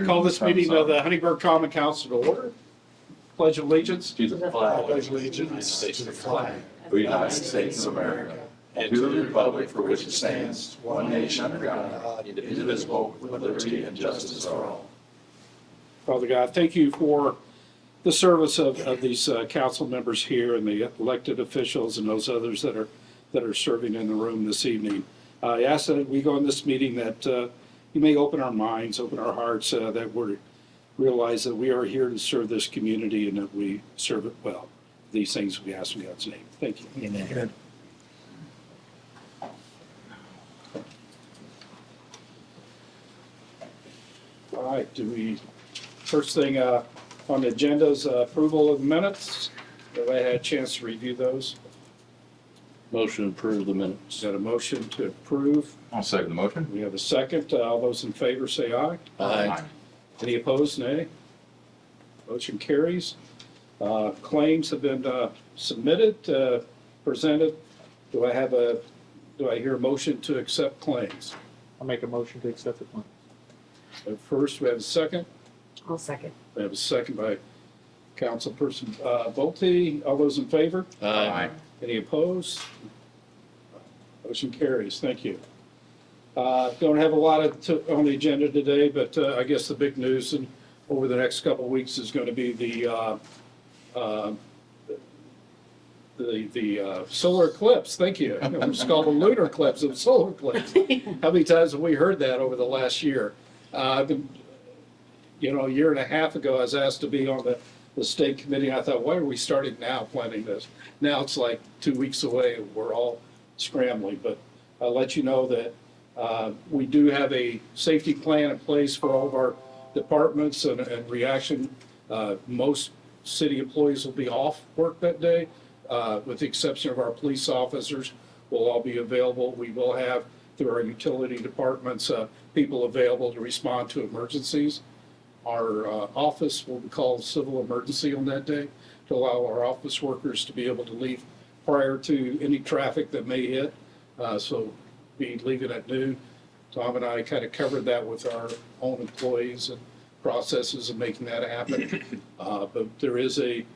Call this meeting of the Huntingburg Common Council to order. Pledge allegiance To the flag pledge of the allegiance United States to the of flag America, the United States of America, and to the republic for which it stands, one nation under God, indivisible, with liberty and justice for all. Father God, thank you for the service of these council members here and the elected officials and those others that are serving in the room this evening. I ask that we go in this meeting that you may open our minds, open our hearts, that we realize that we are here to serve this community and that we serve it well. These things we ask in God's name. Thank you. Amen. All right, first thing on the agenda is approval of the minutes. Everybody had a chance to review those? Motion to approve the Is minutes. that a motion to approve? I'll second the motion. We have a second. All those in favor say aye. Aye. Any opposed, nay? Motion carries. Claims have been submitted, presented. Do I hear a motion to accept claims? I'll make a motion to accept the claim. First, we have a second. I'll second. We have a second by Councilperson Bolte. All those in favor? Aye. Any opposed? Motion carries. Thank you. Don't have a lot on the agenda today, but I guess the big news over the next couple of weeks is going to be the solar eclipse. Thank you. It's called a lunar eclipse, a solar eclipse. How many times have we heard that over the last year? I've been, a year and a half ago, I was asked to be on the state committee. I thought, why are we starting now planning this? Now it's like 2 weeks away and we're all scrambling. But I'll let you know that we do have a safety plan in place for all of our departments and reaction. Most city employees will be off work that day, with the exception of our police officers. Will all be available. We will have, through our utility departments, people available to respond to emergencies. Our office will be called civil emergency on that day to allow our office workers to be able to leave prior to any traffic that may hit. So be leaving at noon. Tom and I kind of covered that with our own employees and processes of making that happen. But there is a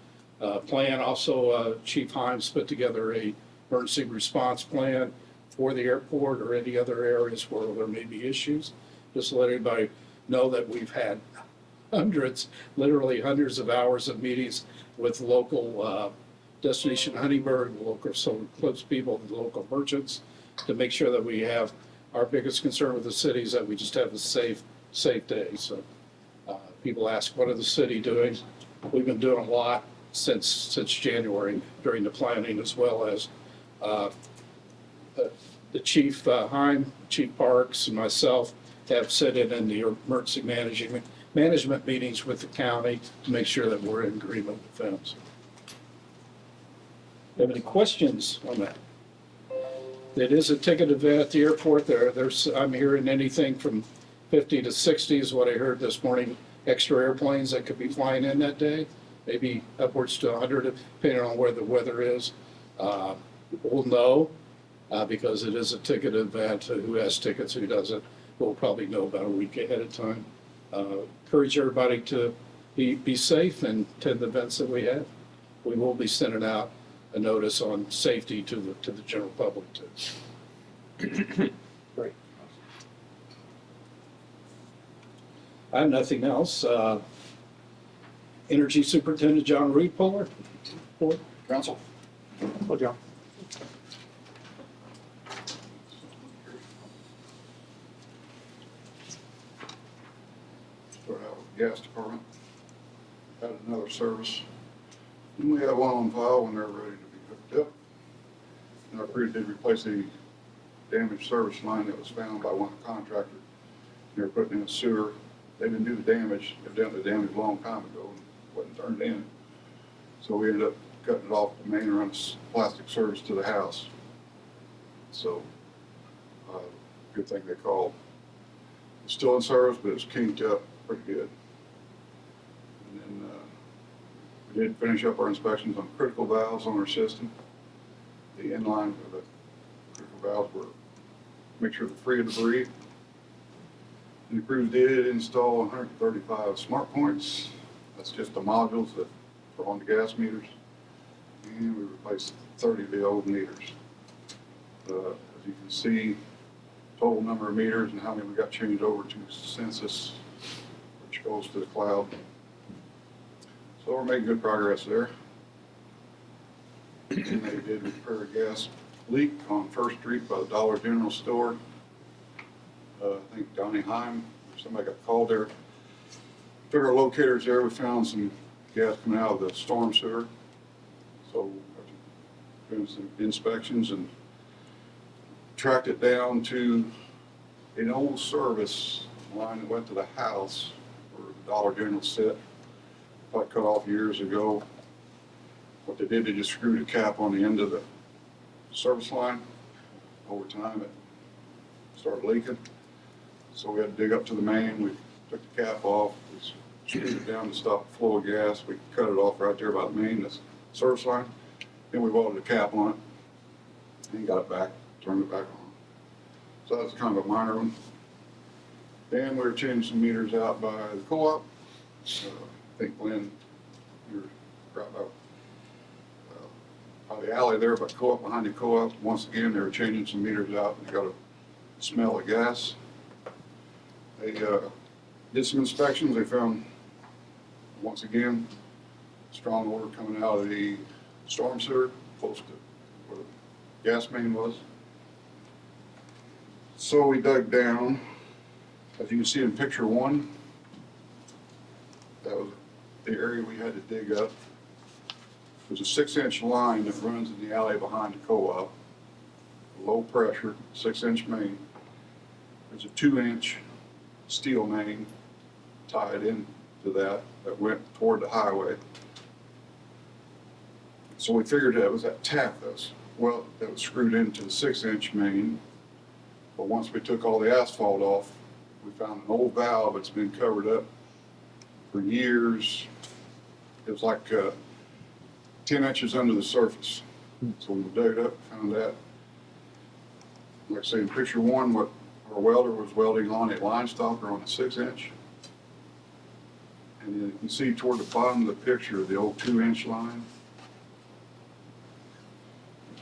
plan. Also, Chief Himes put together a emergency response plan for the airport or any other areas where there may be issues. Just to let everybody know that we've had literally hundreds of hours of meetings with local Destination Huntingburg, local solar eclipse people, the local merchants, to make sure that we have our biggest concern with the city is that we just have a safe day. So people ask, what are the city doing? We've been doing a lot since January during the planning, as well as the Chief Heim, Chief Parks, and myself have sat in the emergency management meetings with the county to make sure that we're in agreement with them. So, do you have any questions on that? It is a ticket event at the airport. I'm hearing anything from 50 to 60 is what I heard this morning. Extra airplanes that could be flying in that day, maybe upwards to 100, depending on where the weather is. We'll know because it is a ticket event. Who has tickets, who doesn't, we'll probably know about a week ahead of time. Encourage everybody to be safe and attend the events that we have. We will be sending out a notice on safety to the general public too. Great. I have nothing else. Energy Superintendent John Reed Puller. Council. Well, John. Start out with the gas department. Had another service. And we had one on file when they're ready to be hooked up. And our crew did replace a damaged service line that was found by one contractor. They were putting in a sewer. They didn't do the damage. Evidently the damage a long time ago and wasn't turned in. So we ended up cutting it off the main and running plastic service to the house. So, good thing they called. It's still in service, but it's kinked up pretty good. And then we did finish up our inspections on critical valves on our system. The inline of the critical valves were, make sure they're free of debris. And the crews did install 135 smart points. That's just the modules that are on the gas meters. And we replaced 30 of the old meters. As you can see, total number of meters and how many we got changed over to census, which goes to the cloud. So we're making good progress there. And they did repair a gas leak on First Street by the Dollar General store. I think Donnie Heim, somebody got called there. Took our locators there, we found some gas coming out of the storm sewer. So after doing some inspections and tracked it down to an old service line that went to the house where the Dollar General sit. Probably cut off years ago. What they did, they just screwed a cap on the end of the service line. Over time, it started leaking. So we had to dig up to the main. We took the cap off. We screwed it down to stop the flow of gas. We cut it off right there by the main, the service line. Then we welded the cap on it and got it back, turned it back on. So that was kind of a minor one. Then we were changing some meters out by the co-op. I think Glenn, you're right by the alley there, but co-op, behind the co-op. Once again, they were changing some meters out and they got a smell of gas. They did some inspections. They found, once again, strong odor coming out of the storm sewer, close to where the gas main was. So we dug down. As you can see in picture 1, that was the area we had to dig up. There's a 6-inch line that runs in the alley behind the co-op, low pressure, 6-inch main. There's a 2-inch steel main tied into that went toward the highway. So we figured that was that tap that was screwed into the 6-inch main. But once we took all the asphalt off, we found an old valve that's been covered up for years. It was like 10 inches under the surface. So we dug it up, found that. Like I say, in picture 1, what our welder was welding on a line stopper on a 6-inch. And you can see toward the bottom of the picture, the old 2-inch line.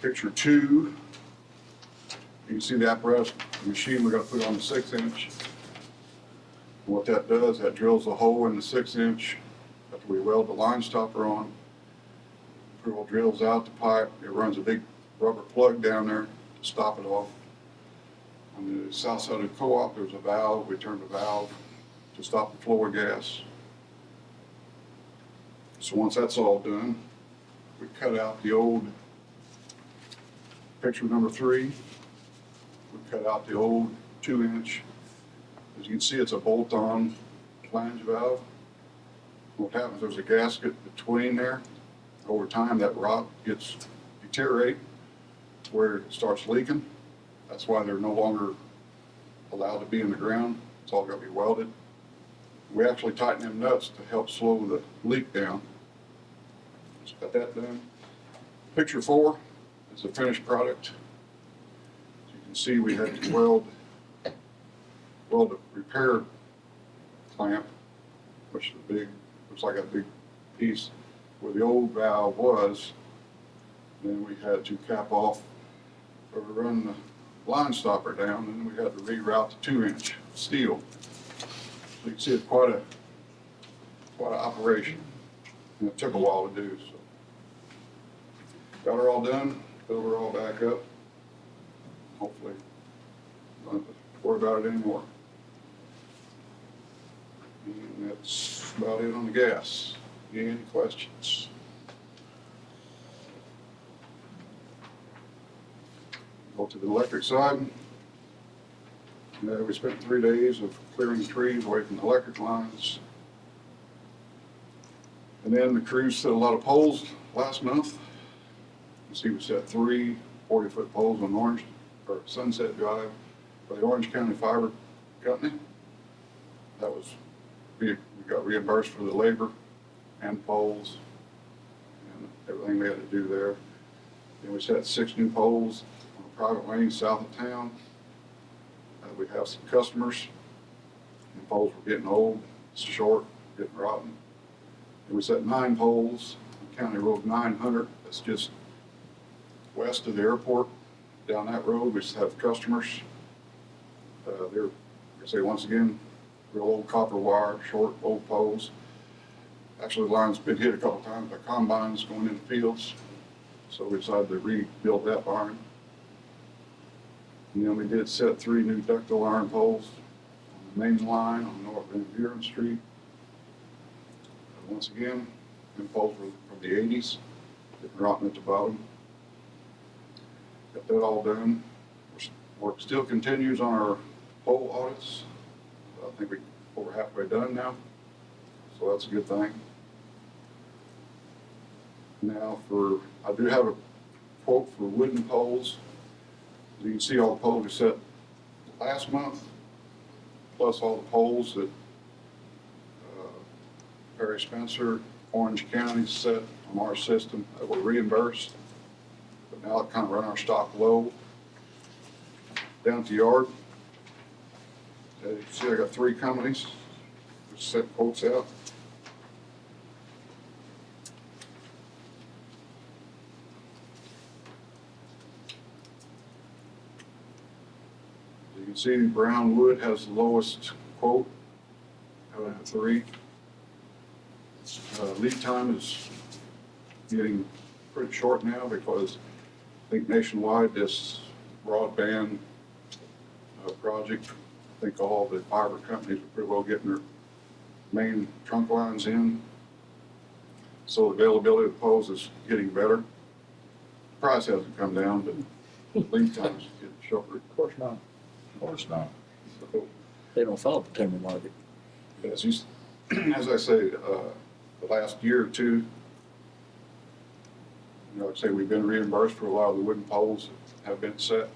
Picture 2, you can see the apparatus, the machine we got to put on the 6-inch. What that does, that drills a hole in the 6-inch after we weld the line stopper on. Drills out the pipe. It runs a big rubber plug down there to stop it off. On the south side of the co-op, there's a valve. We turned the valve to stop the flow of gas. So once that's all done, we cut out the old picture number 3. We cut out the old 2-inch. As you can see, it's a bolt-on flange valve. What happens, there's a gasket between there. Over time, that rock gets deteriorate where it starts leaking. That's why they're no longer allowed to be in the ground. It's all got to be welded. We actually tighten them nuts to help slow the leak down. Just got that done. Picture 4 is the finished product. As you can see, we had to weld a repair clamp, which is big, looks like a big piece where the old valve was. Then we had to cap off or run the line stopper down, and then we had to reroute the 2-inch steel. So you can see it's quite an operation, and it took a while to do. So got her all done, filled her all back up. Hopefully, don't have to worry about it anymore. And that's about it on the gas. Any questions? Go to the electric side. We spent 3 days of clearing trees away from the electric lines. And then the crews set a lot of poles last month. You see we set 3 40-foot poles on Sunset Drive for the Orange County Fiber Company. That was, we got reimbursed for the labor and poles and everything we had to do there. Then we set 6 new poles on a private lane south of town. We have some customers poles were getting old, short, getting rotten. And we set 9 poles on County Road 900, that's just west of the airport. Down that road, we just have customers. They're, like I say, once again, real old copper wire, short, old poles. Actually, the line's been hit a couple times by combines going in the fields, so we decided to rebuild that line. And then we did set 3 new ductile iron poles on the main line on North Van Buren Street. Once again, them poles were from the 80s, getting rotten at the bottom. Got that all done. Work still continues on our pole audits. I think we're over halfway done now, so that's a good thing. Now I do have a quote for wooden poles. You can see all the poles we set last month, plus all the poles that Perry Spencer, Orange County set on our system that were reimbursed. But now it kind of run our stock low. Down at the yard, you can see I got 3 companies which set quotes out. You can see Brown Wood has the lowest quote out of the 3. Lead time is getting pretty short now because I think nationwide this broadband project, I think all the fiber companies are pretty well getting their main trunk lines in. So the availability of the poles is getting better. Price hasn't come down, but lead times are getting shorter. Of course not. Of course not. So, They don't follow the timber market. as I say, the last year or 2, I'd say we've been reimbursed for a lot of the wooden poles that have been set.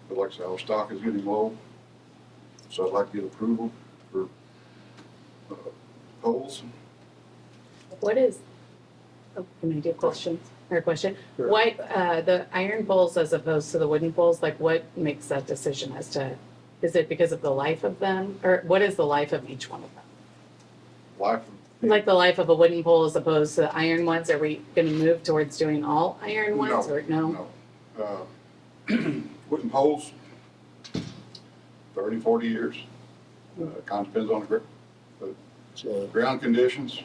But like I said, our stock is getting low, so I'd like to get approval for poles. What is, oh, can I do questions, or a question? Sure. Why, the iron poles as opposed to the wooden poles, like what makes that decision as to, is it because of the life of them? Or what is the life of each one of them? Life, Like the life of a wooden pole as opposed to the iron ones? Are we gonna move towards doing all iron ones or no? No. Wooden poles, 30, 40 years. Kind of depends on the grip. So Ground conditions.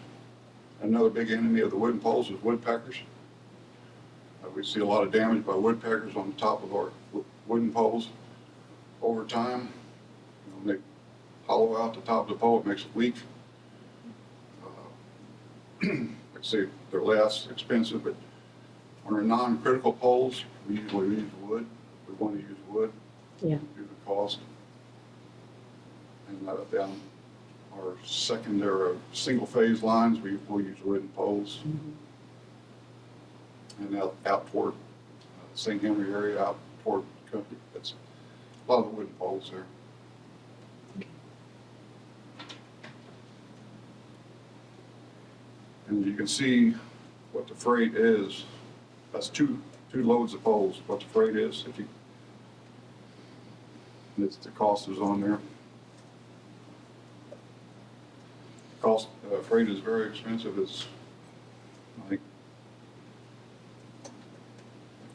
Another big enemy of the wooden poles is woodpeckers. We see a lot of damage by woodpeckers on the top of our wooden poles. Over time, when they hollow out the top of the pole, it makes it weak. Like I say, they're less expensive, but on our non-critical poles, we usually use wood. We want to use wood. Yeah. Due to the cost. And down our secondary, single-phase lines, we'll use wooden poles. And out toward St. Henry area, out toward the country, that's a lot of the wooden poles there. And you can see what the freight is. That's two loads of poles, what the freight is. If you, the cost is on there. Cost, freight is very expensive. It's, I think,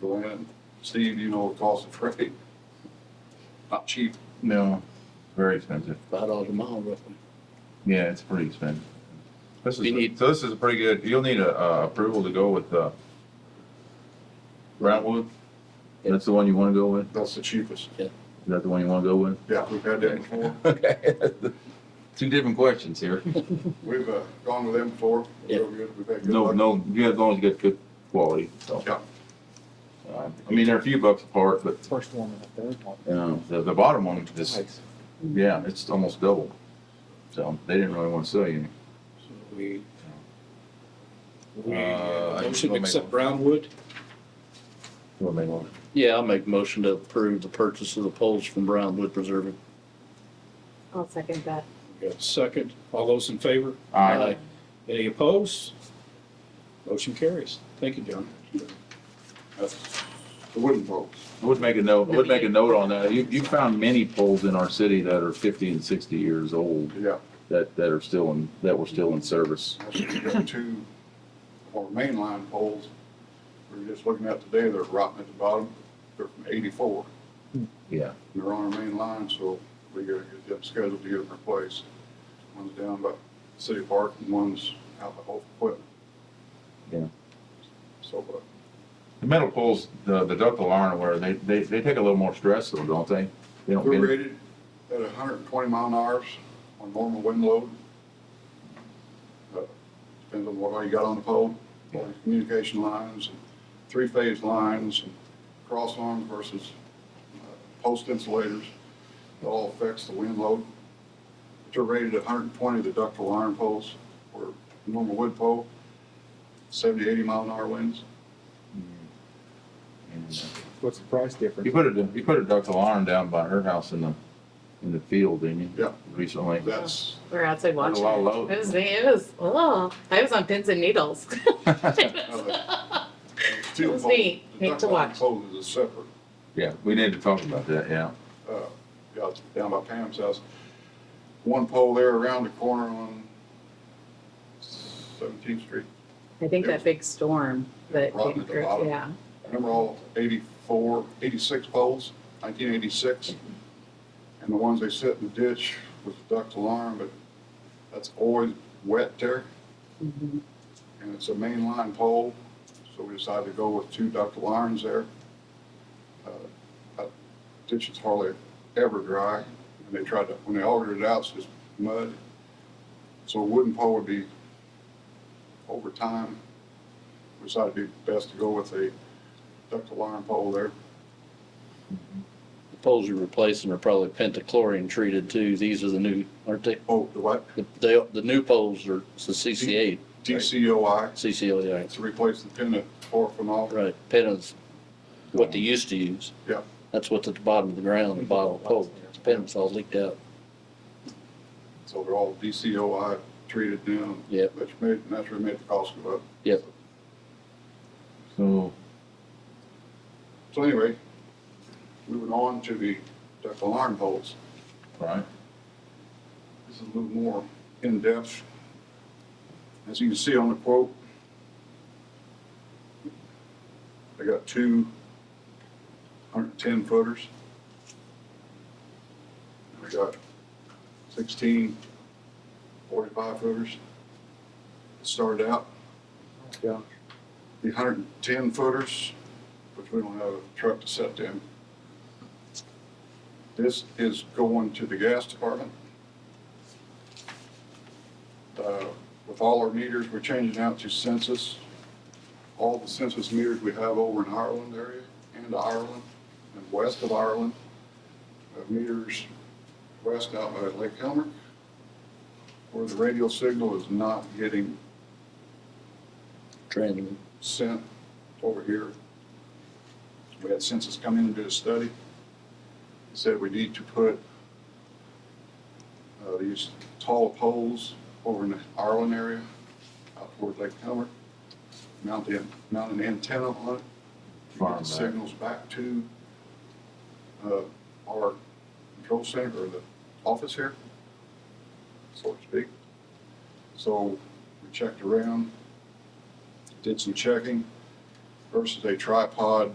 go ahead, Steve, you know the cost of freight? Not cheap. No, very expensive. $5 a mile roughly. Yeah, it's pretty expensive. This You need- so this is a pretty good, you'll need a approval to go with Brownwood? That's the one you want to go with? That's the cheapest. Is that the one you want to go with? Yeah, we've had that before. Okay. 2 different questions here. We've gone with them before. Yeah. Real good. We've had good No, luck. no, yeah, as long as you get good quality, so. Yeah. I mean, they're a few bucks apart, but, First one and the third one. the bottom one is, Nice. yeah, it's almost double. So they didn't really want to sell you any. So we I motion to will make accept one. Brownwood. You want to make one? Yeah, I'll make a motion to approve the purchase of the poles from Brownwood Preserving. I'll second that. We got a second. All those in favor? Aye. Any opposed? Motion carries. Thank you, John. the wooden poles. I would make a note on that. You found many poles in our city that are 50 and 60 years old Yeah. that were still in service. Actually, we got two more mainline poles we were just looking at today, they're rotting at the bottom. They're from '84. Yeah. They're on our main line, so we gotta get them scheduled to get them replaced. One's down by City Park and one's out by Hope Equipment. Yeah. So, The metal poles, the ductile iron wire, they take a little more stress though, don't they? They don't they're bend. rated at 120 mile an hour on normal wind load. Depends on what all you got on the pole, all your communication lines, and three-phase lines, and cross arms versus post insulators. It all affects the wind load. They're rated at 120, the ductile iron poles, or normal wood pole, 70, 80 mile an hour winds. What's the price difference? You put a ductile iron down by her house in the field, didn't you? Yeah. Recently. That's, We were outside That's a watching. lot of load. I was on pins and needles. two It was poles. neat. The Neat to ductile iron watch. pole is a separate, Yeah, we need to talk about that, yeah. yeah, it's down by Pam's house. One pole there around the corner on 17th Street. I think that big storm that Rotten came at the through, bottom. yeah. Remember all 84, 86 poles, 1986? And the ones they set in the ditch was ductile iron, but that's always wet there. Mhm. And it's a main line pole, so we decided to go with two ductile irons there. That ditch is hardly ever dry, and they tried to, when they augered it out, it's just mud. So a wooden pole would be, over time, we decided it'd be best to go with a ductile iron pole there. The poles you're replacing are probably pentachlorine treated too. These are the new, aren't they? Oh, the what? The new poles are the CCA, DCOI, CCO, yeah, to replace the pentaporphenol. right. Penta's what they used to use. Yeah. That's what's at the bottom of the ground, the bottom of the pole. Penta's all leaked out. So they're all DCOI treated now. Yep. Which naturally made the cost go up. Yep. So, So anyway, moving on to the ductile iron poles. right, This is a little more in-depth. As you can see on the quote, they got two 110 footers. We got 16 45 footers. It started out. Yeah. The 110 footers, which we don't have a truck to set them. This is going to the gas department. With all our meters, we're changing out to census. All the census meters we have over in Ireland area and Ireland and west of Ireland. Meters west out by Lake Helmer, where the radio signal is not getting Transmitted. sent over here. We had census come in and do a study. He said we need to put these tall poles over in the Ireland area, out toward Lake Helmer, mount an antenna on it, to Farm get back. signals back to our control center, or the office here, so to speak. So we checked around, did some checking versus a tripod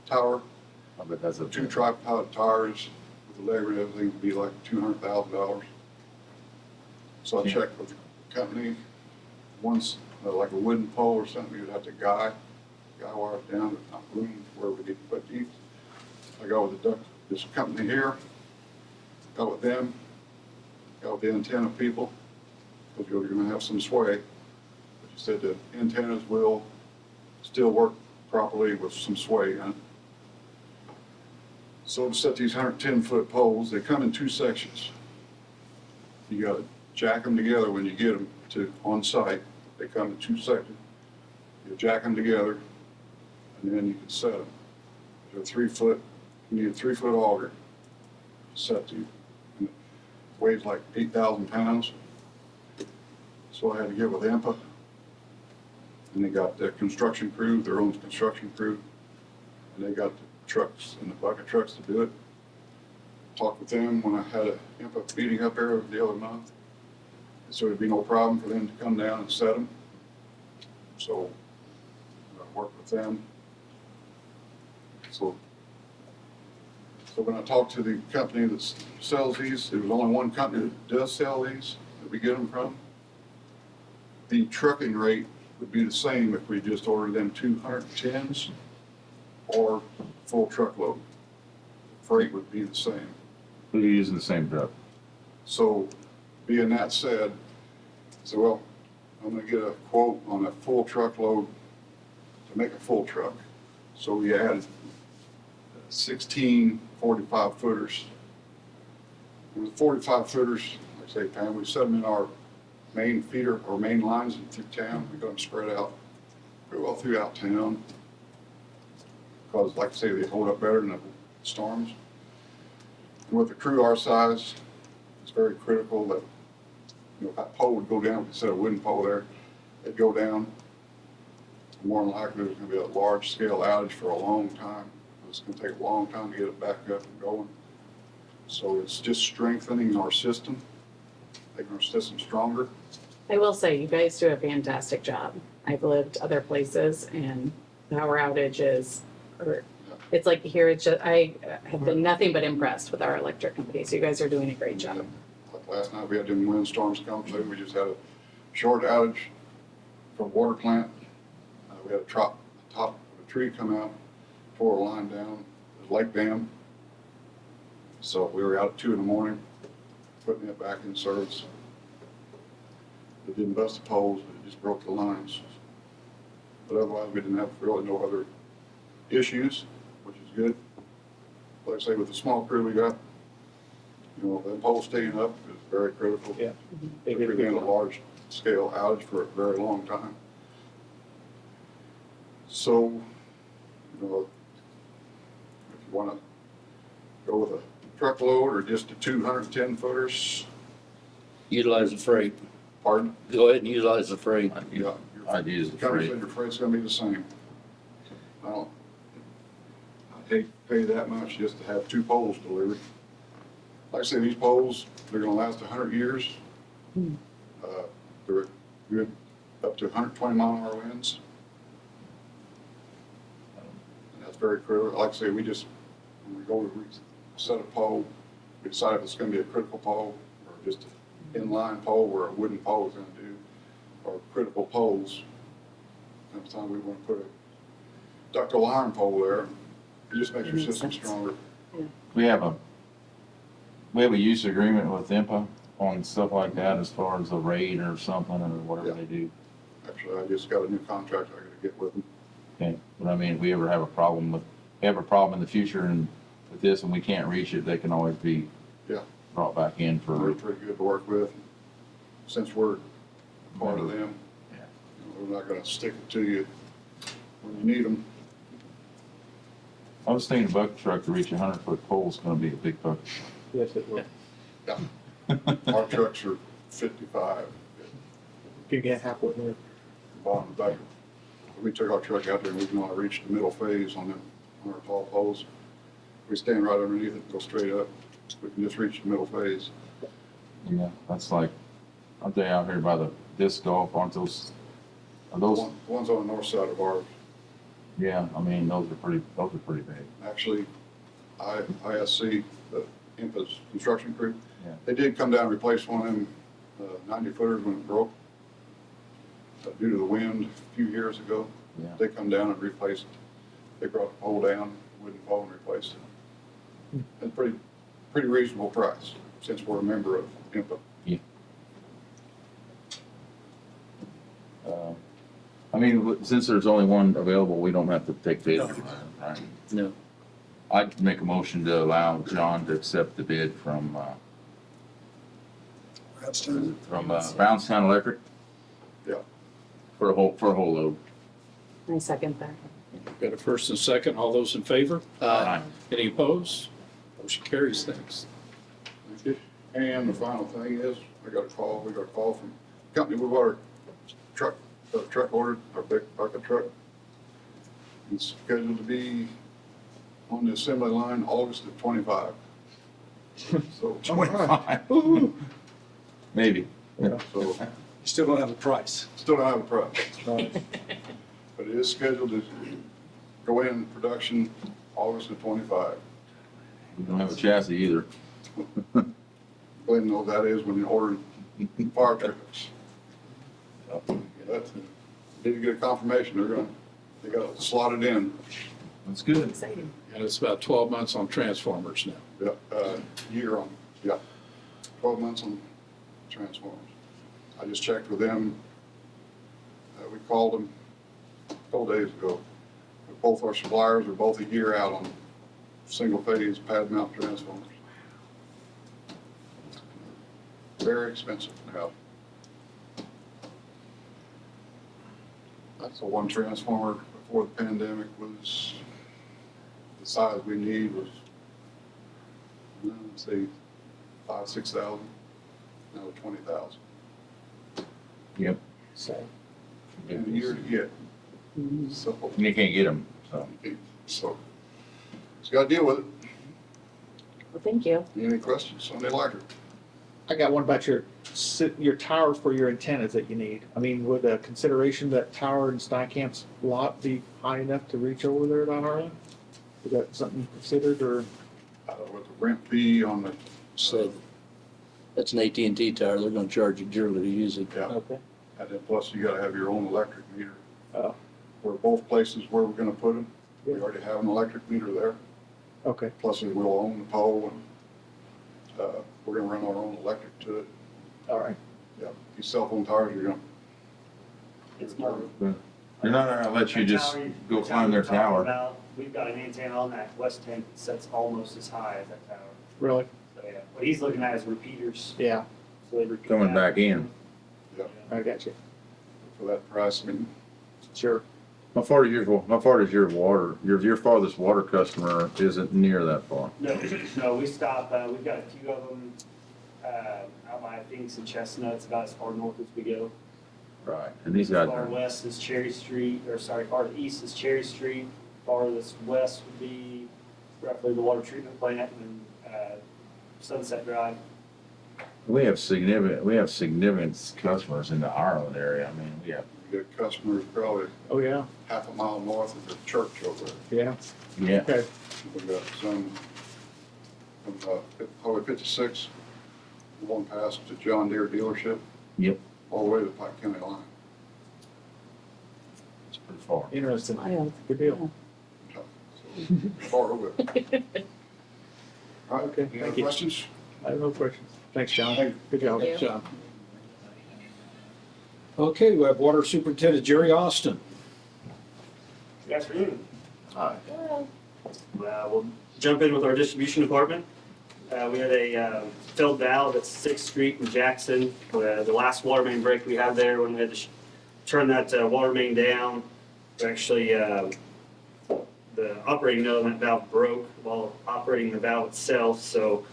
tower. I bet that's a. Two tripod towers with the leg and everything would be like $200,000. So I checked with the company. One's like a wooden pole or something, you'd have to guy wire it down, there's not room where we need to put these. I got with this company here, got with them, got with the antenna people, because you're gonna have some sway. But you said the antennas will still work properly with some sway in it. So to set these 110-foot poles, they come in two sections. You gotta jack them together when you get them to on site. They come in two sections. You jack them together, and then you can set them. They're 3 foot. You need a 3-foot auger to set to. And it weighs like 8,000 pounds. So I had to get with IMPA. And they got the construction crew, their own construction crew, and they got the trucks and the bucket trucks to do it. Talked with them when I had a IMPA meeting up there the other month. So it'd be no problem for them to come down and set them. So I worked with them. So when I talked to the company that sells these, there was only one company that does sell these, that we get them from. The trucking rate would be the same if we just ordered them 210s or full truckload. Freight would be the same. You're using the same truck. So being that said, I said, well, I'm gonna get a quote on a full truckload to make a full truck. So we added 16 45 footers. And the 45 footers, like I say, Pam, we set them in our main feeder or main lines through town. We got them spread out pretty well throughout town. Because like I say, they hold up better than the storms. And with a crew our size, it's very critical that, you know, that pole would go down. If we set a wooden pole there, it'd go down. More than likely, there's gonna be a large scale outage for a long time. It's gonna take a long time to get it back up and going. So it's just strengthening our system, making our system stronger. I will say, you guys do a fantastic job. I've lived other places and power outages, or it's like here, it's just, I have been nothing but impressed with our electric company. So you guys are doing a great job. Like last night, we had them windstorms come through. We just had a short outage for a water plant. We had a top of a tree come out, tore a line down, it was lake dam. So we were out at 2 in the morning, putting it back in service. It didn't bust the poles, but it just broke the lines. But otherwise, we didn't have really no other issues, which is good. Like I say, with the small crew we got, you know, the pole staying up is very critical. Yeah. If we're in a large scale outage for a very long time. So, you know, if you want to go with a truckload or just the 210 footers, Utilize the freight. pardon? Go ahead and utilize the freight. Yeah. I'd use the Company freight. said your freight's gonna be the same. Well, I'd hate to pay that much just to have 2 poles delivered. Like I say, these poles, they're gonna last 100 years. They're good up to 120 mile-an-hour winds. And that's very critical. Like I say, we just, when we go to set a pole, we decide if it's gonna be a critical pole or just an inline pole where a wooden pole is gonna do, or critical poles. Next time we wanna put a ductile iron pole there, it just makes your Makes system sense. stronger. We have a use agreement with IMPA on stuff like that as far as a rate or something or whatever Yeah. they do. Actually, I just got a new contract I gotta get with them. Okay, but I mean, if we ever have a problem in the future and with this and we can't reach it, they can always be Yeah. brought back in They're for, pretty good to work with. Since we're part of them, Yeah. you know, we're not gonna stick it to you when you need them. I was thinking a bucket truck to reach a 100-foot pole is gonna be a big bucket. Yes, it will. Our trucks are 55, You get halfway there. bottom of the bucket. We took our truck out there and we can only reach the middle phase on our tall poles. We stand right underneath it and go straight up. We can just reach the middle phase. Yeah, that's like, aren't they out here by the disc golf, aren't those, are those, The ones on the north side of ours. yeah, I mean, those are pretty big. Actually, ISC, the IMPA's construction crew, Yeah. they did come down and replace one of them 90 footers when it broke. Due to the wind a few years ago, Yeah. they come down and replaced, they brought the pole down, wooden pole, and replaced it. At a pretty reasonable price, since we're a member of IMPA. I mean, since there's only one available, we don't have to take bid, right? No. I'd make a motion to allow John to accept the bid from Brownstown Electric Yeah. for a whole load. I second that. Got a first and second, all those in favor? Aye. Any opposed? Motion carries, thanks. Thank you. And the final thing is, we got a call from the company we bought our truck a truck ordered, our big bucket truck. It's scheduled to be on the assembly line August of 25. So, 25. Maybe. so You still don't have a price. still don't have a price, Right. but it is scheduled to go in production August of 25. We don't have a chassis either. Glenn knows that is when you're ordering fire trucks. That's, need to get a confirmation, they got to slot it in, That's good. Exciting. And it's about 12 months on transformers now. year on, yeah, 12 months on transformers. I just checked with them, we called them a couple days ago. Both our suppliers are both a year out on single-phase pad mount transformers. Very expensive now. That's the one transformer before the pandemic was, the size we need was, let's say, 5,000-6,000, now 20,000. Yep. So, And a year to get. So, You can't get them, so. so, just gotta deal with it. Well, thank you. Any questions on the electric? I got one about your towers for your antennas that you need. I mean, would a consideration that tower in Steinkamp's lot be high enough to reach over there to Harlan? Is that something you considered, or? With the rent fee on the, So that's an AT&T tower. They're gonna charge you dearly to use it. yeah, Okay. and then plus you gotta have your own electric meter. Oh. For both places where we're gonna put them, we Yeah. already have an electric meter there, Okay, plus we will own the pole and, we're gonna run our own electric to it. all right. Yeah, these cell phone towers, you're gonna, It's more. They're not gonna let you just go climb their tower. We've got an antenna on that west tank that sets almost as high as that tower. Really? So, yeah, what he's looking at is repeaters, Yeah, so they repeat Coming that. back in. I got you. for that price, I mean, Sure. How far is your water, your farthest water customer isn't near that far? No, we stop, we've got a few of them, out by Phoenix and Chestnuts, about as far north as we go. Right. And these Far guys, west is Cherry Street, or sorry, far east is Cherry Street, farthest west would be roughly the water treatment plant and, Sunset Drive. we have significant customers in the Ireland area. I mean, we have, you get customers probably Oh, yeah, half a mile north of the church over there. yeah. yeah. Okay, We got some from Highway 56, one past the John Deere dealership. Yep. All the way to the Pike County line. It's pretty far. interesting. Wild. Good deal. So, far over. All right, Okay, any other thank you. questions? I have no questions. Thanks, John. Thank you. Good job. Thank you. John. Okay, we have Water Superintendent Jerry Austin. Good afternoon. Hello. We'll jump in with our distribution department. We had a filled valve at 6th Street in Jackson. The last water main break we had there, when we had to turn that water main down, actually, the operating node on that valve broke while operating the valve itself, so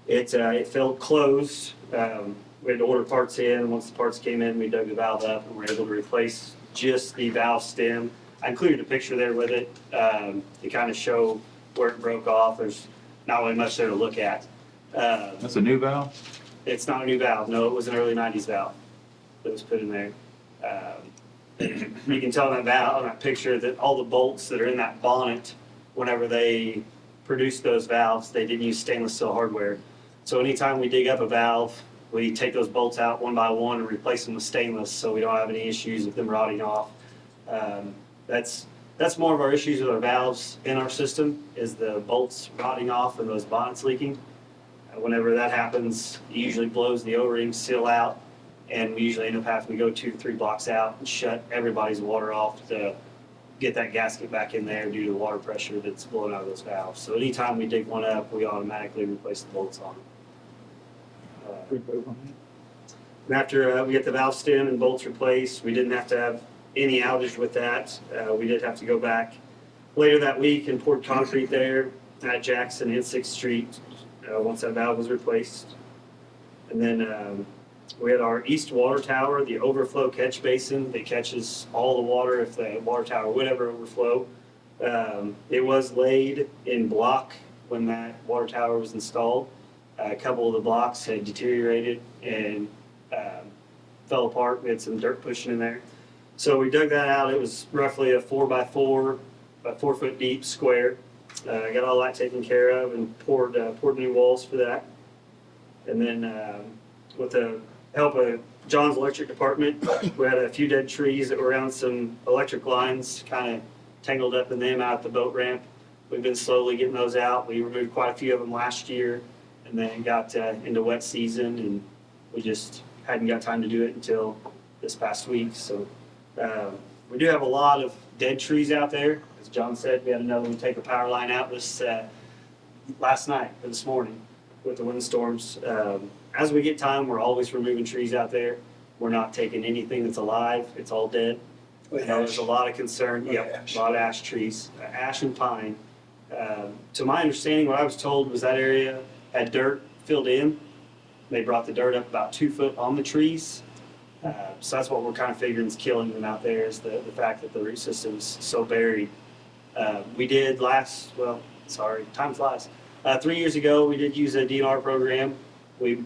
it felt closed. We had to order parts in. Once the parts came in, we dug the valve up and were able to replace just the valve stem. I included a picture there with it to kind of show where it broke off. There's not really much there to look at. That's a new valve? It's not a new valve. No, it was an early 90s valve that was put in there. You can tell on that valve, on that picture, that all the bolts that are in that bonnet, whenever they produced those valves, they didn't use stainless steel hardware. So anytime we dig up a valve, we take those bolts out one by one and replace them with stainless, so we don't have any issues with them rotting off. That's more of our issues with our valves in our system, is the bolts rotting off and those bonnets leaking. Whenever that happens, it usually blows the O-ring seal out, and we usually end up having to go 2 to 3 blocks out and shut everybody's water off to get that gasket back in there due to the water pressure that's blowing out of those valves. So anytime we dig one up, we automatically replace the bolts on it. Good move on And after we get the valve stem and bolts replaced, we didn't have to have any outage with that. We did have to go back later that week and pour concrete there at Jackson and 6th Street once that valve was replaced. And then We had our east water tower, the overflow catch basin that catches all the water if the water tower would ever overflow. It was laid in block when that water tower was installed. A couple of the blocks had deteriorated and fell apart. We had some dirt pushing in there. So we dug that out. It was roughly a 4x4, about 4 foot deep square. Got all that taken care of and poured new walls for that. And then with the help of John's electric department, we had a few dead trees that were around some electric lines, kind of tangled up in them out at the boat ramp. We've been slowly getting those out. We removed quite a few of them last year and then got into wet season, and we just hadn't got time to do it until this past week. So we do have a lot of dead trees out there. As John said, we had another one take a power line out this last night or this morning with the windstorms. As we get time, we're always removing trees out there. We're not taking anything that's alive. It's all dead. I know there's a lot of concern. Yep, a lot of ash trees, ash and pine. To my understanding, what I was told was that area had dirt filled in. They brought the dirt up about 2 foot on the trees. So that's what we're kind of figuring is killing them out there, is the fact that the root system's so buried. We did time flies. 3 years ago, we did use a DNR program. We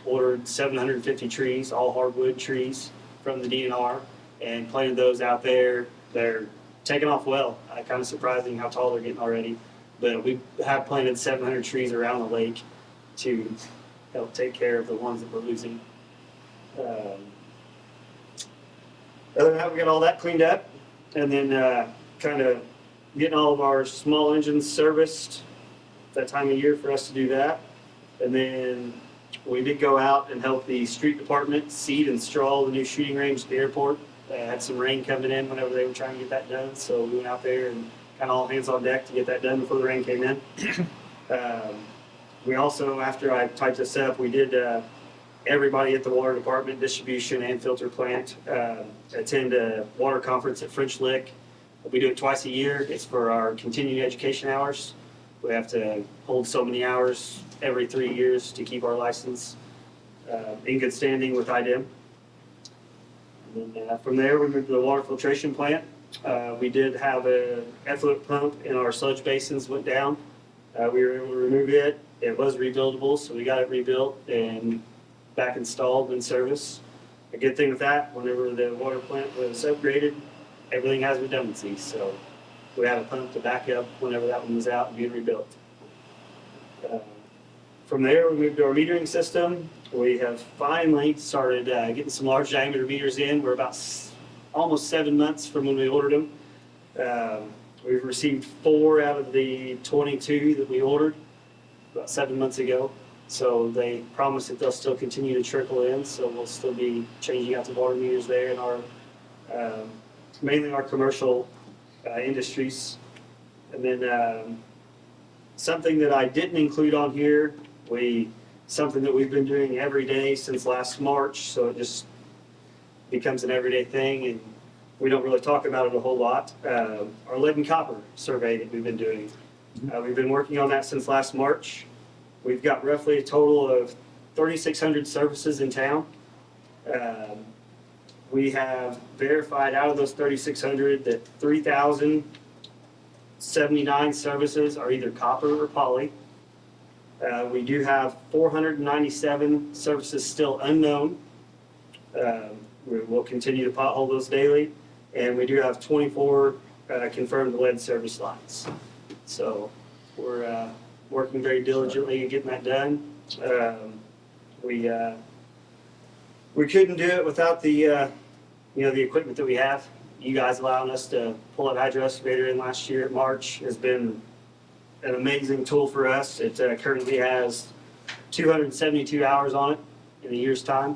ordered 750 trees, all hardwood trees from the DNR, and planted those out there. They're taking off well. Kind of surprising how tall they're getting already. But we have planted 700 trees around the lake to help take care of the ones that we're losing. Other than that, we got all that cleaned up, and then kind of getting all of our small engines serviced. That time of year for us to do that. And then we did go out and help the street department seed and straw the new shooting range at the airport. Had some rain coming in whenever they were trying to get that done, so we went out there and kind of all hands on deck to get that done before the rain came in. We also, after I typed this up, we did everybody at the water department, distribution, and filter plant attend a water conference at French Lick. We do it twice a year. It's for our continuing education hours. We have to hold so many hours every 3 years to keep our license in good standing with IDEM. And then from there, we moved to the water filtration plant. We did have an effluent pump in our sludge basins went down. We were able to remove it. It was rebuildable, so we got it rebuilt and back installed in service. A good thing with that, whenever the water plant was upgraded, everything has redundancy, so we had a pump to back up whenever that one was out and being rebuilt. From there, we moved to our metering system. We have finally started getting some large diameter meters in. We're about almost 7 months from when we ordered them. We've received 4 out of the 22 that we ordered about 7 months ago. So they promise that they'll still continue to trickle in. So we'll still be changing out the water meters there in our, mainly our commercial industries. And then something that I didn't include on here, something that we've been doing every day since last March, so it just becomes an everyday thing, and we don't really talk about it a whole lot. Our lead and copper survey that we've been doing. We've been working on that since last March. We've got roughly a total of 3,600 services in town. We have verified out of those 3,600 that 3,079 services are either copper or poly. We do have 497 services still unknown. We will continue to pothole those daily. And we do have 24 confirmed lead service lines. So we're working very diligently in getting that done. We couldn't do it without the the equipment that we have. You guys allowing us to pull that hydro excavator in last year in March has been an amazing tool for us. It currently has 272 hours on it in a year's time.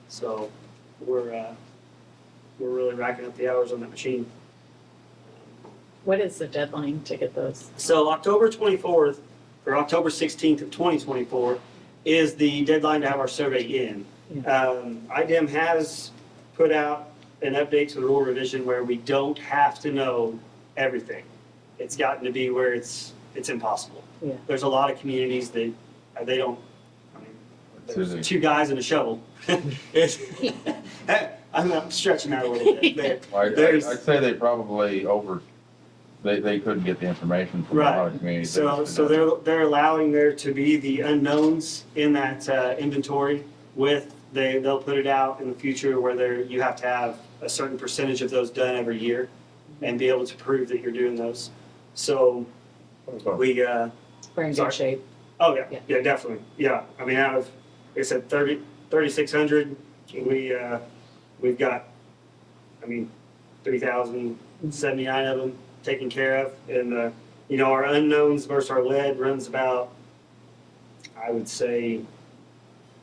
So we're really racking up the hours on that machine. What is the deadline to get those? So October 24th or October 16th of 2024 is the deadline to have our survey in. IDEM has put out an update to the rule revision where we don't have to know everything. It's gotten to be where it's impossible. Yeah. There's a lot of communities that they don't, there's two guys and a shovel. It's, I'm stretching out a little bit. I'd say they probably they couldn't get the information from a lot of Right, communities. so they're allowing there to be the unknowns in that inventory they'll put it out in the future where you have to have a certain percentage of those done every year and be able to prove that you're doing those. So we, We're in Sorry. good shape. oh yeah, Yeah. yeah, definitely, yeah. I mean, out of, like I said, 3,600, we've got, 3,079 of them taken care of. And, our unknowns versus our lead runs about, I would say,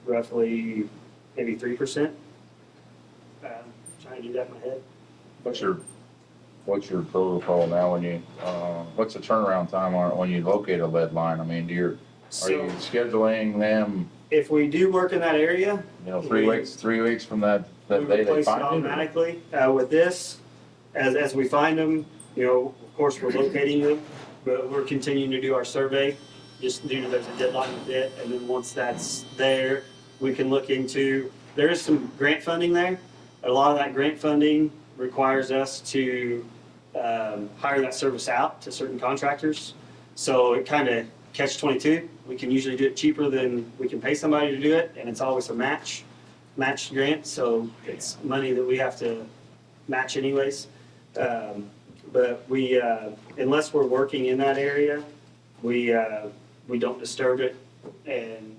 roughly maybe 3%. Trying to do that in my head. What's your protocol now when you, what's the turnaround time on it when you locate a lead line? I mean, are you So scheduling them, if we do work in that area, 3 weeks from that we day they replace it find it? automatically. With this, as we find them, of course, we're locating them, but we're continuing to do our survey, just due to there's a deadline with it. And then once that's there, we can look into, there is some grant funding there. A lot of that grant funding requires us to hire that service out to certain contractors. So it kind of catch-22. We can usually do it cheaper than we can pay somebody to do it, and it's always a matched grant, so it's money that we have to match anyways. But we, unless we're working in that area, we don't disturb it and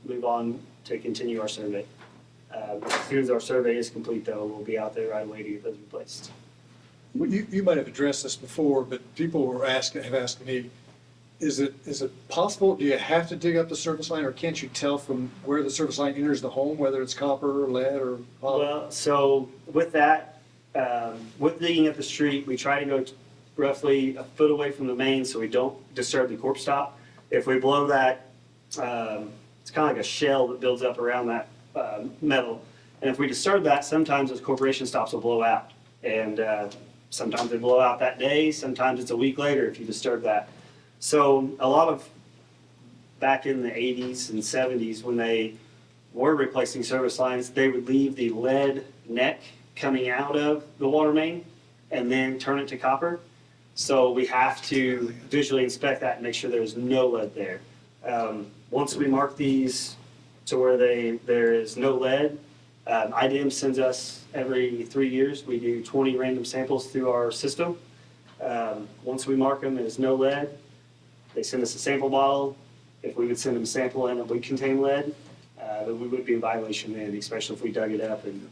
move on to continue our survey. As soon as our survey is complete, though, we'll be out there right away to get those replaced. Well, you might have addressed this before, but people have asked me, is it possible, do you have to dig up the service line, or can't you tell from where the service line enters the home, whether it's copper or lead or? Well, so with that, with digging up the street, we try to go roughly a foot away from the main so we don't disturb the corp stop. If we blow that, it's kind of like a shell that builds up around that metal. And if we disturb that, sometimes those corporation stops will blow out. And sometimes they blow out that day, sometimes it's a week later if you disturb that. So a lot of, back in the 80s and 70s, when they were replacing service lines, they would leave the lead neck coming out of the water main and then turn it to copper. So we have to visually inspect that and make sure there's no lead there. Once we mark these to where there is no lead, IDM sends us every 3 years, we do 20 random samples through our system. Once we mark them as no lead, they send us a sample bottle. If we would send them a sample and it would contain lead, then we would be in violation then, especially if we dug it up and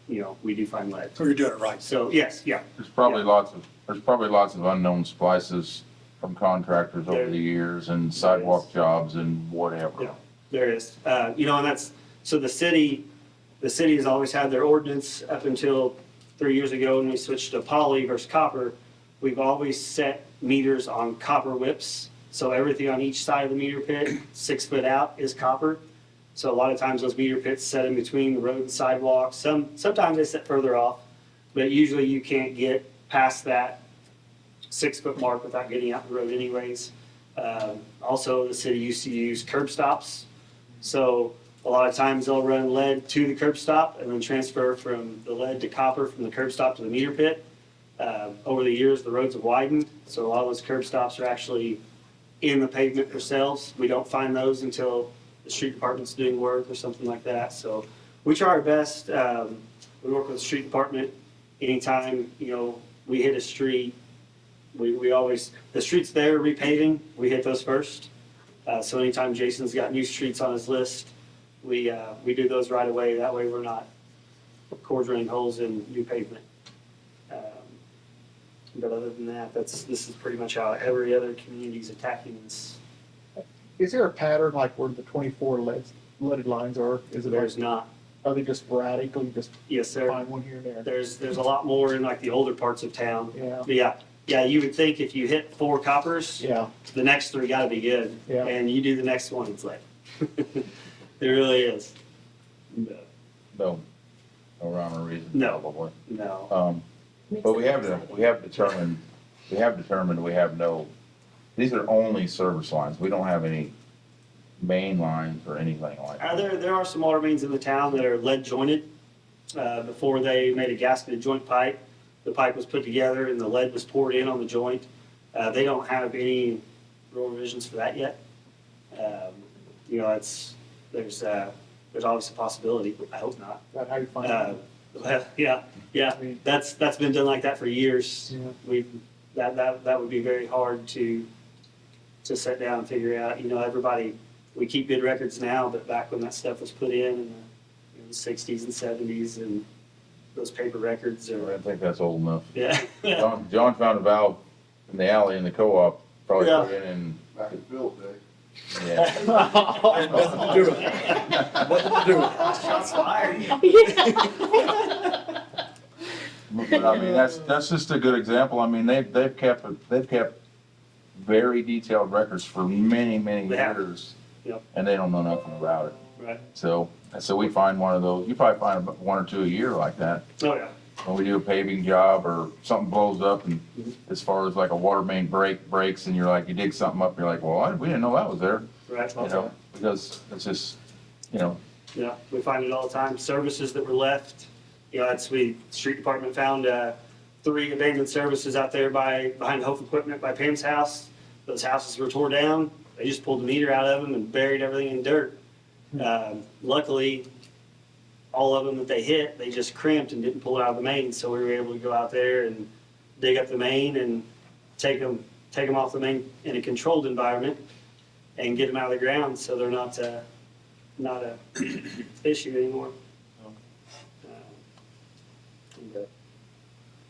we do find lead. So you're doing it right. So yes, yeah. There's probably lots of unknown splices from contractors over the years and sidewalk jobs and whatever. Yeah, there is. And that's, so the city has always had their ordinance up until 3 years ago when we switched to poly versus copper. We've always set meters on copper whips. So everything on each side of the meter pit, 6 foot out, is copper. So a lot of times those meter pits set in between the road and sidewalk. Sometimes they set further off, but usually you can't get past that 6 foot mark without getting out the road anyways. Also, the city used to use curb stops. So a lot of times they'll run lead to the curb stop and then transfer from the lead to copper from the curb stop to the meter pit. Over the years, the roads have widened, so a lot of those curb stops are actually in the pavement themselves. We don't find those until the street department's doing work or something like that. So we try our best. We work with the street department anytime, we hit a street. We always, the streets there repaving, we hit those first. So anytime Jason's got new streets on his list, we do those right away. That way we're not core-draining holes in new pavement. But other than that, this is pretty much how every other community is attacking this. Is there a pattern like where the 24 leaded lines are? Is it There's not. Are they just sporadically just Yes, sir. find one here and there? There's a lot more in like the older parts of town. Yeah. But yeah, you would think if you hit 4 coppers, Yeah. the next 3 gotta be good. Yeah. And you do the next one, it's like, it really is. No rhyme or reason, No. probably. No. But we have determined we have no, these are only service lines. We don't have any main lines or anything like that? There are some water mains in the town that are lead jointed. Before they made a gasketed joint pipe, the pipe was put together and the lead was poured in on the joint. They don't have any rule revisions for that yet. You know, there's obviously a possibility, I hope not. Is that how you find out? Yeah, that's been done like that for years. Yeah. That would be very hard to sit down and figure out. You know, everybody, we keep bid records now, but back when that stuff was put in the 60s and 70s, and those paper records I are, think that's old enough. yeah. John found a valve in the alley in the co-op, probably Yeah. put it in, Back in Phil's day. yeah. Had nothing to do with it. Nothing to do with it. Shots fired. But I mean, that's just a good example. I mean, they've kept very detailed records for many, many They have. years. Yep. And they don't know nothing about it. Right. So we find one of those, you probably find about one or two a year like that. Oh, yeah. When we do a paving job or something blows up and Mhm. as far as like a water main breaks and you're like, you dig something up, you're like, well, we didn't know that was there, Right. you know, because it's just, you know, Yeah, we find it all the time. Services that were left, you know, street department found 3 abandoned services out there behind Hope Equipment by Pam's house. Those houses were tore down. They just pulled the meter out of them and buried everything in dirt. Luckily, all of them that they hit, they just crimped and didn't pull it out of the main. So we were able to go out there and dig up the main and take them off the main in a controlled environment and get them out of the ground so they're not a issue anymore. But-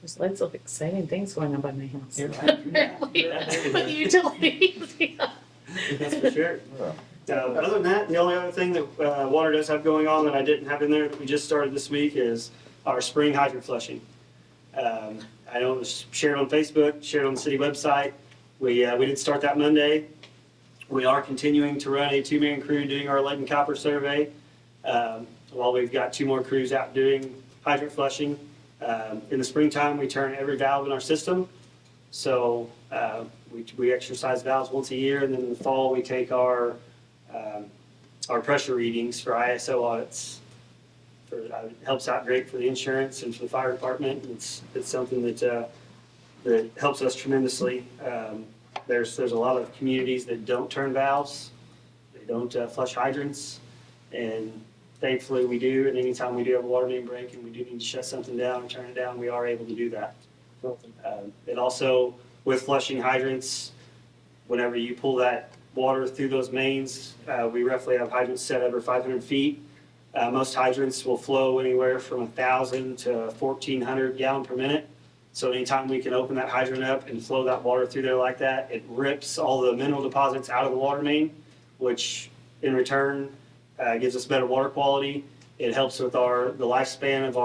There's lots of exciting things going on by my house. Yeah. With utilities. That's for sure. Other than that, the only other thing that water does have going on that I didn't have in there that we just started this week is our spring hydrant flushing. I know it was shared on Facebook, shared on the city website. We did start that Monday. We are continuing to run a 2-man crew doing our lead and copper survey. While we've got 2 more crews out doing hydrant flushing. In the springtime, we turn every valve in our system. So we exercise valves once a year, and then in the fall, we take our pressure readings for ISO audits. It helps out great for the insurance and for the fire department. It's something that helps us tremendously. There's a lot of communities that don't turn valves, they don't flush hydrants, and thankfully we do. And anytime we do have a water main break and we do need to shut something down or turn it down, we are able to do that. It also, with flushing hydrants, whenever you pull that water through those mains, we roughly have hydrants set over 500 feet. Most hydrants will flow anywhere from 1,000 to 1,400 gallon per minute. So anytime we can open that hydrant up and flow that water through there like that, it rips all the mineral deposits out of the water main, which in return gives us better water quality. It helps with the lifespan of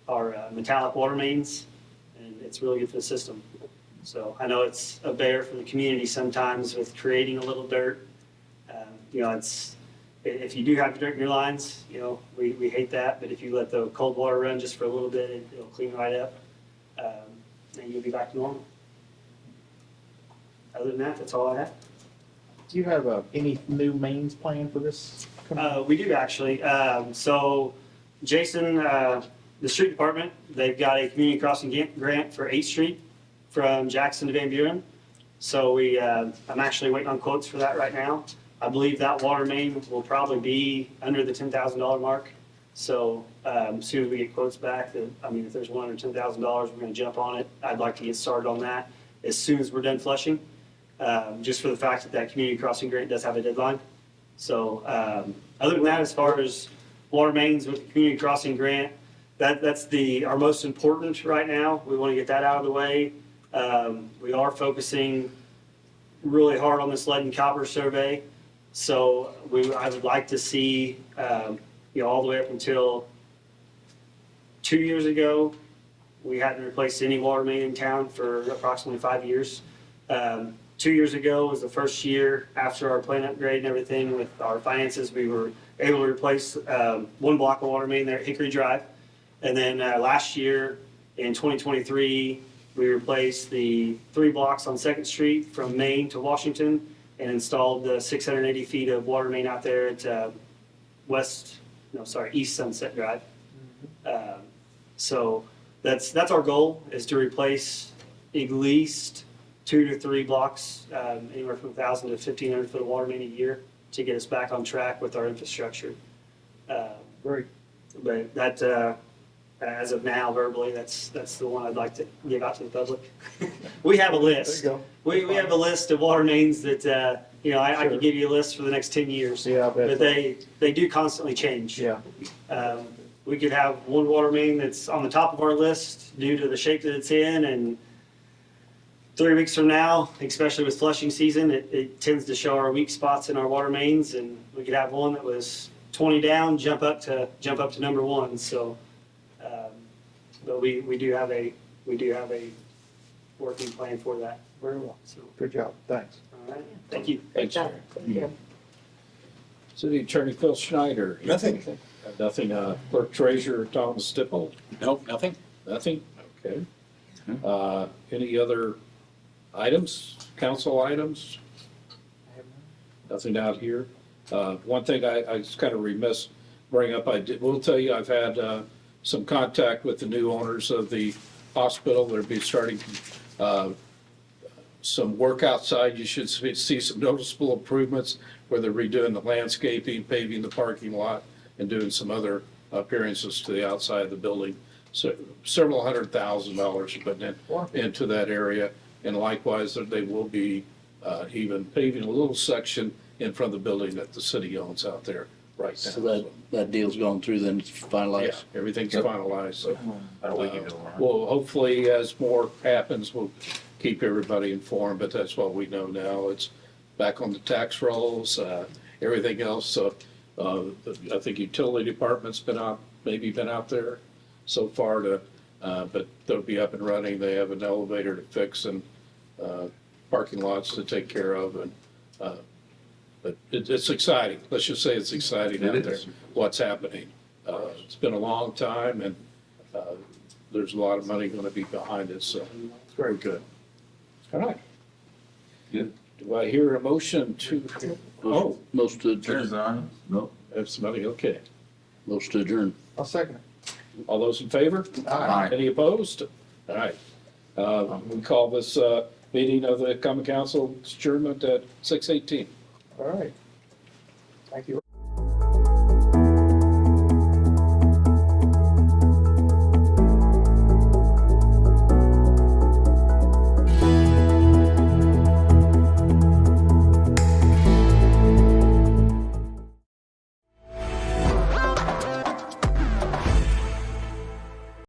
our metallic water mains, and it's really good for the system. So I know it's a bear for the community sometimes with creating a little dirt. You know, if you do have dirt in your lines, you know, we hate that, but if you let the cold water run just for a little bit, it'll clean right up, and you'll be back to normal. Other than that, that's all I have. Do you have any new mains planned for this? We do actually. So Jason, the street department, they've got a community crossing grant for 8th Street from Jackson to Van Buren. So I'm actually waiting on quotes for that right now. I believe that water main will probably be under the $10,000 mark. So as soon as we get quotes back, if there's one under $10,000, we're going to jump on it. I'd like to get started on that as soon as we're done flushing, just for the fact that community crossing grant does have a deadline. So other than that, as far as water mains with the community crossing grant, that's our most important right now. We want to get that out of the way. We are focusing really hard on this lead and copper survey. So I would like to see, all the way up until 2 years ago, we hadn't replaced any water main in town for approximately 5 years. 2 years ago was the first year after our plant upgrade and everything with our finances, we were able to replace 1 block of water main there at Hickory Drive. And then last year in 2023, we replaced the 3 blocks on 2nd Street from Main to Washington. and installed the 680 feet of water main out there at East Sunset Drive. So that's our goal, is to replace at least 2 to 3 blocks, anywhere from 1,000 to 1,500 foot of water main a year to get us back on track with our infrastructure. Great. But that, as of now, verbally, that's the one I'd like to give out to the public. We have a list. There you go. We have a list of water mains that, I Sure. could give you a list for the next 10 years. Yeah, I bet. But they do constantly change. Yeah, We could have one water main that's on the top of our list due to the shape that it's in, and 3 weeks from now, especially with flushing season, it tends to show our weak spots in our water mains, and we could have one that was 20 down, jump up to number 1. So, but we do have a working plan for that. very well. So, Good job. Thanks. all right, thank you. Great job. Thank you. City Attorney Phil Schneider. Nothing. Nothing, Clerk Treasurer Tom Stipple, Nope, nothing. nothing, okay. Any other items, council items? Nothing out here. One thing I was kind of remiss bring up, will tell you, I've had some contact with the new owners of the hospital. They'll be starting some work outside. You should see some noticeable improvements where they're redoing the landscaping, paving the parking lot, and doing some other appearances to the outside of the building. So several $100,000 putting into that area. And likewise, they will be even paving a little section in front of the building that the city owns out there right now. So that deal's gone through, then it's Yeah, finalized? everything's finalized, so. About a week ago, right? Well, hopefully, as more happens, we'll keep everybody informed, but that's what we know now. It's back on the tax rolls, everything else, so, I think utility department's been out there so far to, but they'll be up and running. They have an elevator to fix and, parking lots to take care of, and, but it's exciting. Let's just say it's exciting It out there, is. what's happening. It's been a long time, and, there's a lot of money gonna be behind it, so we're good. All right. Good. Do I hear a motion to, oh, Most to adjourn. Design? Nope. have somebody, okay. Most to adjourn. I'll second All those in favor? Aye. Any opposed? All right. We call this meeting of the Common Council adjournment at 6:18. it. All right. Thank you.